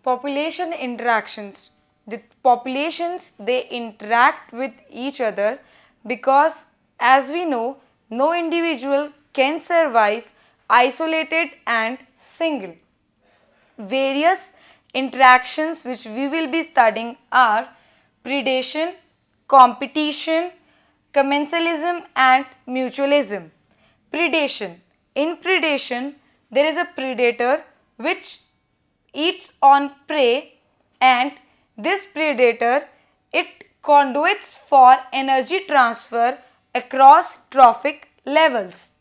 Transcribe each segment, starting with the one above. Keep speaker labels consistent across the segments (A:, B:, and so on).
A: Population interactions. The populations, they interact with each other because, as we know, no individual can survive isolated and single. Various interactions which we will be studying are predation, competition, commensalism and mutualism. Predation. In predation, there is a predator which eats on prey, and this predator, it conduits for energy transfer across trophic levels.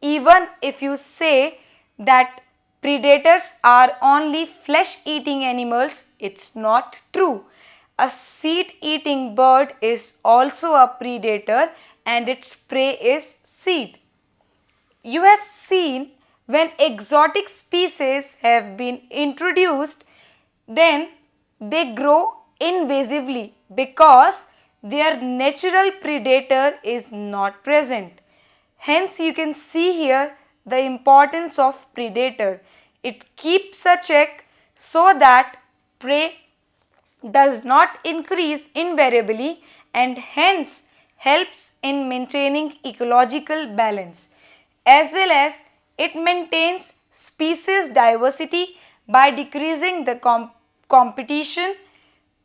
A: Even if you say that predators are only flesh eating animals, it's not true. A seed eating bird is also a predator and its prey is seed. You have seen when exotic species have been introduced, then they grow invasively because their natural predator is not present. Hence, you can see here the importance of predator. It keeps a check so that prey does not increase invariably and hence helps in maintaining ecological balance, as well as it maintains species diversity by decreasing the competition.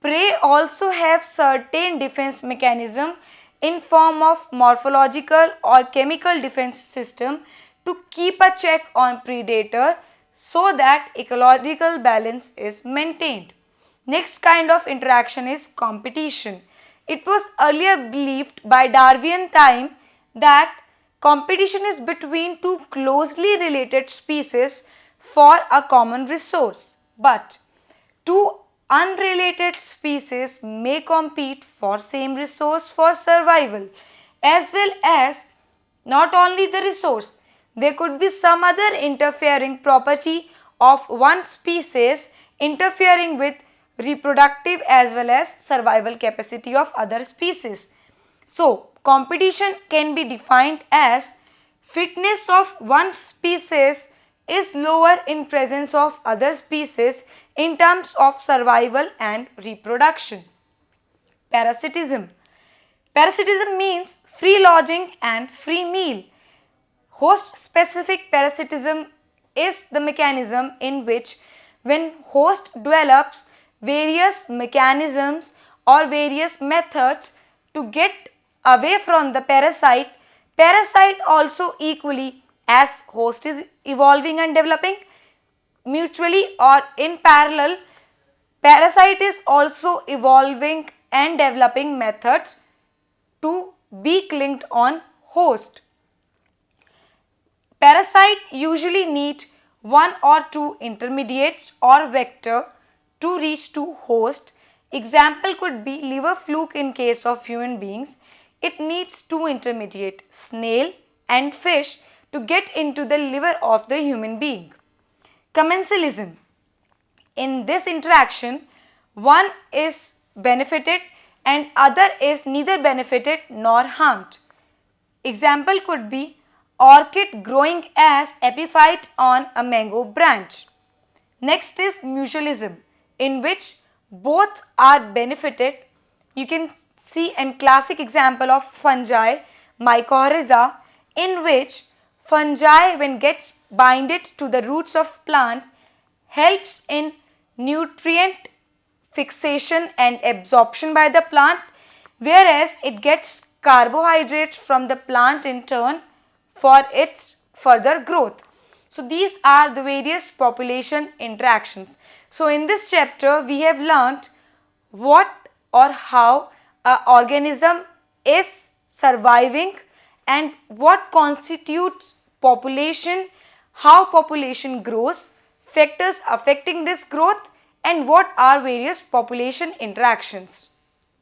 A: Prey also have certain defense mechanism in form of morphological or chemical defense system to keep a check on predator so that ecological balance is maintained. Next kind of interaction is competition. It was earlier believed by Darwinian time that competition is between two closely related species for a common resource, but two unrelated species may compete for same resource for survival, as well as not only the resource, there could be some other interfering property of one species interfering with reproductive as well as survival capacity of other species. So, competition can be defined as fitness of one species is lower in presence of other species in terms of survival and reproduction. Parasitism. Parasitism means free lodging and free meal. Host specific parasitism is the mechanism in which when host develops various mechanisms or various methods to get away from the parasite, parasite also equally as host is evolving and developing mutually or in parallel, parasite is also evolving and developing methods to be clinged on host. Parasite usually need one or two intermediates or vector to reach to host. Example could be liver fluke in case of human beings. It needs two intermediate, snail and fish, to get into the liver of the human being. Commensalism. In this interaction, one is benefited and other is neither benefited nor harmed. Example could be orchid growing as epiphyte on a mango branch. Next is mutualism, in which both are benefited. You can see a classic example of fungi, mycorrhiza, in which fungi, when gets binded to the roots of plant, helps in nutrient fixation and absorption by the plant, whereas it gets carbohydrates from the plant in turn for its further growth. So these are the various population interactions. So in this chapter we have learnt what or how an organism is surviving and what constitutes population, how population grows, factors affecting this growth, and what are various population interactions.